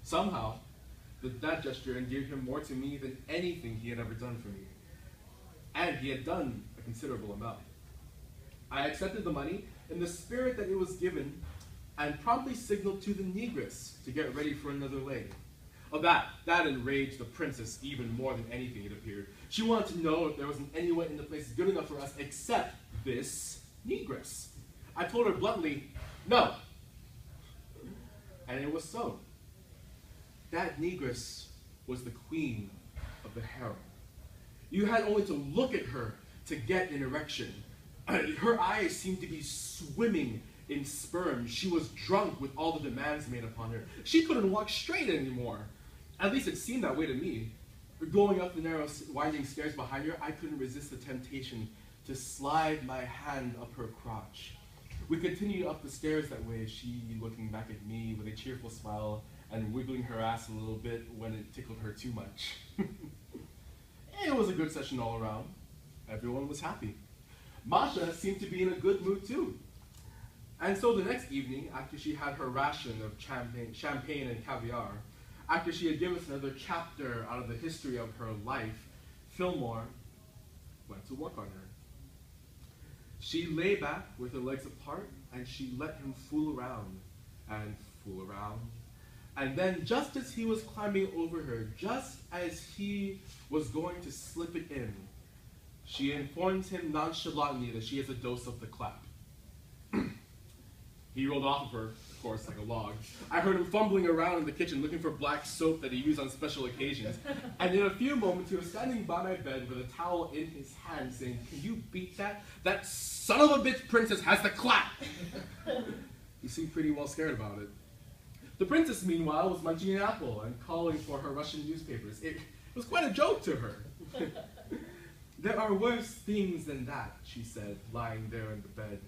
Somehow, that gesture endeared him more to me than anything he had ever done for me. And he had done a considerable amount. I accepted the money in the spirit that it was given and promptly signaled to the negress to get ready for another lay. Oh, that enraged the princess even more than anything, it appeared. She wanted to know if there wasn't anyone in the place good enough for us except this negress. I told her bluntly, no. And it was so. That negress was the queen of the harem. You had only to look at her to get an erection. Her eyes seemed to be swimming in sperm. She was drunk with all the demands made upon her. She couldn't walk straight anymore. At least it seemed that way to me. Going up the narrow, winding stairs behind her, I couldn't resist the temptation to slide my hand up her crotch. We continued up the stairs that way, she looking back at me with a cheerful smile and wiggling her ass a little bit when it tickled her too much. It was a good session all around. Everyone was happy. Masha seemed to be in a good mood too. And so the next evening, after she had her ration of champagne and caviar, after she had given us another chapter out of the history of her life, Fillmore went to work on her. She lay back with her legs apart, and she let him fool around and fool around. And then just as he was climbing over her, just as he was going to slip it in, she informed him nonchalantly that she has a dose of the clap. He rolled off of her, of course, like a log. I heard him fumbling around in the kitchen looking for black soap that he used on special occasions. And in a few moments, he was standing by my bed with a towel in his hand saying, "Can you beat that? That son of a bitch princess has the clap!" He seemed pretty well scared about it. The princess, meanwhile, was munching an apple and calling for her Russian newspapers. It was quite a joke to her. "There are worse things than that," she said, lying there in the bed,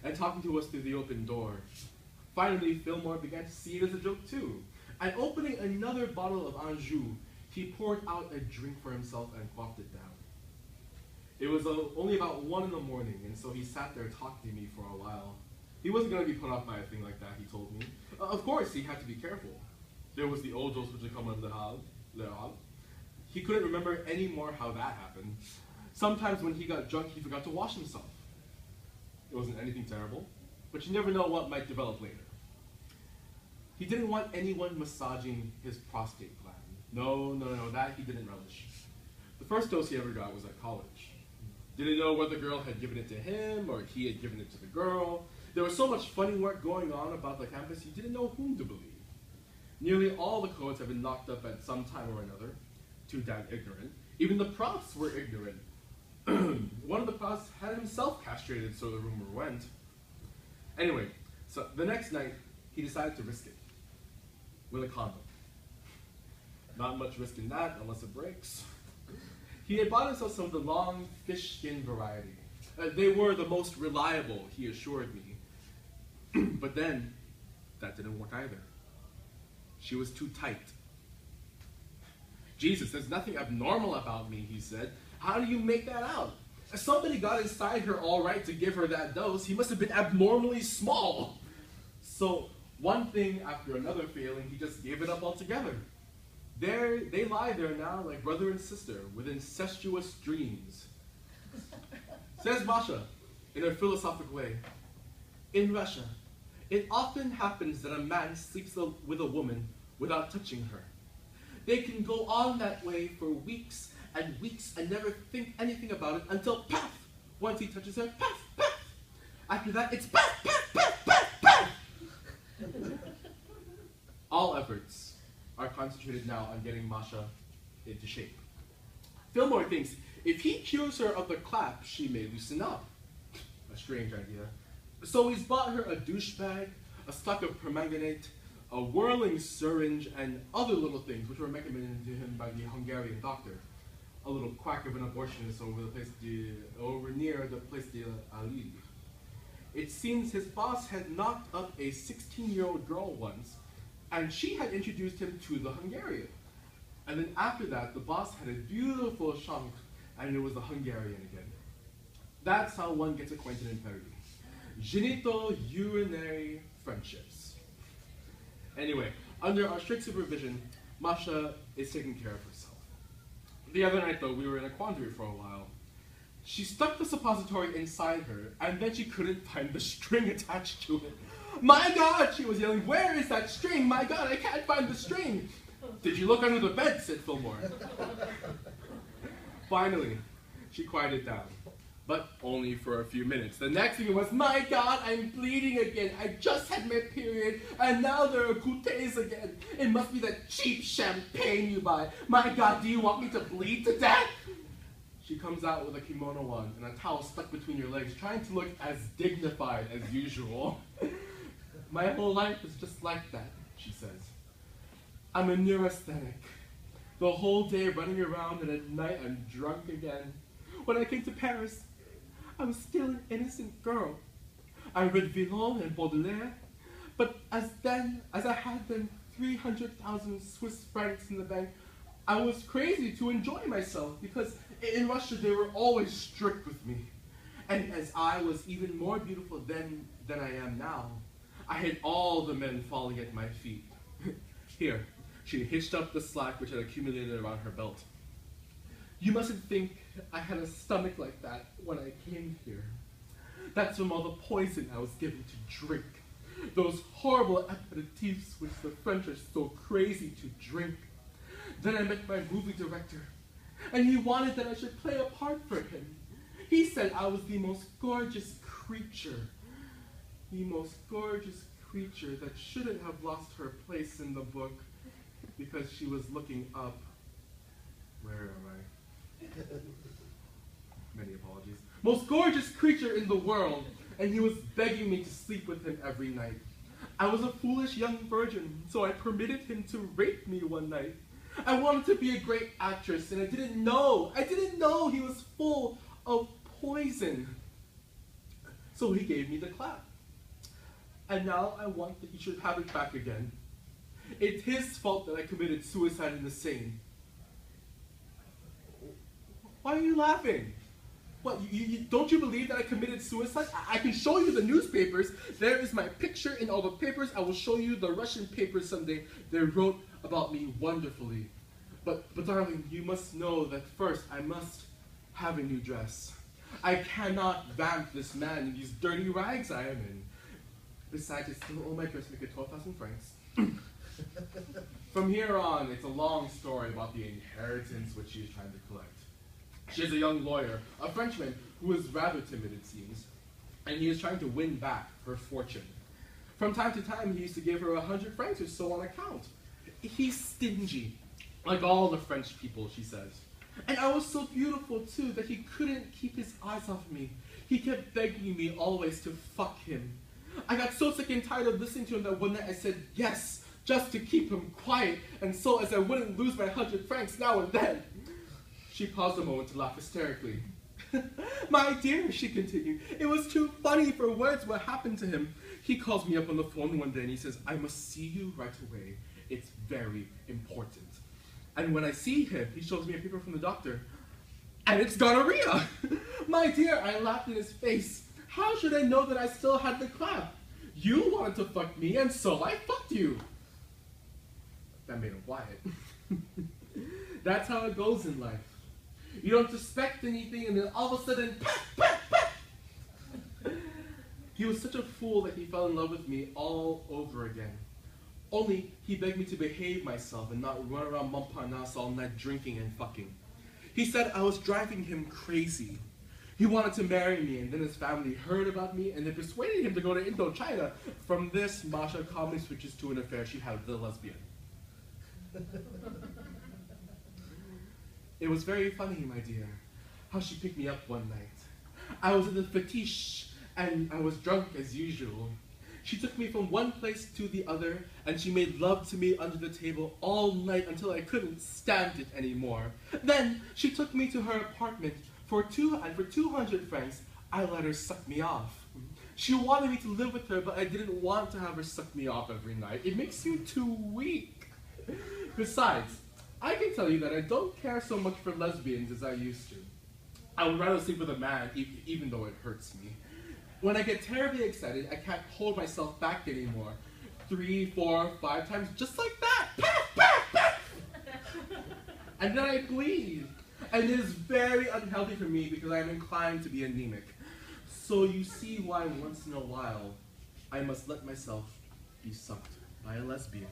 and talking to us through the open door. Finally, Fillmore began to see it as a joke too, and opening another bottle of Anjou, he poured out a drink for himself and quaffed it down. It was only about 1 in the morning, and so he sat there talking to me for a while. He wasn't going to be put off by a thing like that, he told me. Of course, he had to be careful. There was the old dose which had come on the Leeward. He couldn't remember anymore how that happened. Sometimes when he got drunk, he forgot to wash himself. It wasn't anything terrible, but you never know what might develop later. He didn't want anyone massaging his prostate gland. No, that he didn't relish. The first dose he ever got was at college. Didn't know whether the girl had given it to him or he had given it to the girl. There was so much funny work going on about the campus, he didn't know whom to believe. Nearly all the codes had been knocked up at some time or another. Too damn ignorant. Even the profs were ignorant. One of the profs had himself castrated, so the rumor went. Anyway, so the next night, he decided to risk it. With a condom. Not much risk in that, unless it breaks. He had bought himself some of the long fish skin variety. They were the most reliable, he assured me. But then, that didn't work either. She was too tight. "Jesus, there's nothing abnormal about me," he said. "How do you make that out? If somebody got inside her all right to give her that dose, he must have been abnormally small." So, one thing after another failing, he just gave it up altogether. They lie there now like brother and sister with incestuous dreams. Says Masha, in her philosophic way, "In Russia, it often happens that a man sleeps with a woman without touching her. They can go on that way for weeks and never think anything about it until paf! Once he touches her, paf, paf! After that, it's paf, paf, paf, paf, paf!" All efforts are concentrated now on getting Masha into shape. Fillmore thinks if he cures her of the clap, she may loosen up. A strange idea. So he's bought her a douche bag, a stock of permanganate, a whirling syringe, and other little things which were recommended to him by the Hungarian doctor. A little quack of an abortionist over near the Place de Lille. It seems his boss had knocked up a 16-year-old girl once, and she had introduced him to the Hungarian. And then after that, the boss had a beautiful shank, and it was the Hungarian again. That's how one gets acquainted in Paris. Genital-urinary friendships. Anyway, Under our strict supervision, Masha is taking care of herself. The other night, though, we were in a quandary for a while. She stuck the suppository inside her, and then she couldn't find the string attached to it. My God, she was yelling, where is that string? My God, I can't find the string. Did you look under the bed? Said Fillmore. Finally, she quieted down, but only for a few minutes. The next thing was, my God, I'm bleeding again. I just had my period, and now there are goûters again. It must be that cheap champagne you buy. My God, do you want me to bleed to death? She comes out with a kimono on and a towel stuck between your legs, trying to look as dignified as usual. My whole life is just like that, she says. I'm a neurasthenic. The whole day running around, and at night I'm drunk again. When I came to Paris, I was still an innocent girl. I read Villon and Baudelaire, but as I had then 300,000 Swiss francs in the bank, I was crazy to enjoy myself, because in Russia they were always strict with me. And as I was even more beautiful then than I am now, I had all the men falling at my feet. Here, she hitched up the slack which had accumulated around her belt. You mustn't think I had a stomach like that when I came here. That's from all the poison I was given to drink. Those horrible aperitifs which the French are so crazy to drink. Then I met my movie director, and he wanted that I should play a part for him. He said I was the most gorgeous creature. The most gorgeous creature that shouldn't have lost her place in the book because she was looking up. Where am I? Many apologies. Most gorgeous creature in the world, and he was begging me to sleep with him every night. I was a foolish young virgin, so I permitted him to rape me one night. I wanted to be a great actress, and I didn't know he was full of poison. So he gave me the clap. And now I want that he should have it back again. It's his fault that I committed suicide in the Seine. Why are you laughing? What, don't you believe that I committed suicide? I can show you the newspapers. There is my picture in all the papers. I will show you the Russian papers someday. They wrote about me wonderfully. But darling, you must know that first I must have a new dress. I cannot vamp this man in these dirty rags I am in. Besides, I still owe my dressmaker 12,000 francs. From here on, it's a long story about the inheritance which she is trying to collect. She is a young lawyer, a Frenchman who is rather timid, it seems, and he is trying to win back her fortune. From time to time, he used to give her 100 francs or so on account. He's stingy, like all the French people, she says. And I was so beautiful, too, that he couldn't keep his eyes off me. He kept begging me always to fuck him. I got so sick and tired of listening to him that one night I said yes, just to keep him quiet, and so as I wouldn't lose my 100 francs now and then. She paused a moment to laugh hysterically. My dear, she continued, it was too funny for words what happened to him. He calls me up on the phone one day and he says, I must see you right away. It's very important. And when I see him, he shows me a paper from the doctor. And it's gonorrhea! My dear, I laughed in his face. How should I know that I still had the clap? You wanted to fuck me, and so I fucked you. That made him quiet. That's how it goes in life. You don't suspect anything, and then all of a sudden, pap, pap, pap. He was such a fool that he fell in love with me all over again. Only, he begged me to behave myself and not run around Montparnasse all night drinking and fucking. He said I was driving him crazy. He wanted to marry me, and then his family heard about me, and they persuaded him to go to Indochina. From this, Masha calmly switches to an affair she had with a lesbian. It was very funny, my dear, how she picked me up one night. I was in the fetiche, and I was drunk as usual. She took me from one place to the other, and she made love to me under the table all night until I couldn't stand it anymore. Then she took me to her apartment. For 200 francs, I let her suck me off. She wanted me to live with her, but I didn't want to have her suck me off every night. It makes you too weak. Besides, I can tell you that I don't care so much for lesbians as I used to. I would rather sleep with a man, even though it hurts me. When I get terribly excited, I can't hold myself back anymore. 3, 4, 5 times, just like that. Paf, paf, paf. And then I bleed. And it is very unhealthy for me because I am inclined to be anemic. So you see why once in a while, I must let myself be sucked by a lesbian.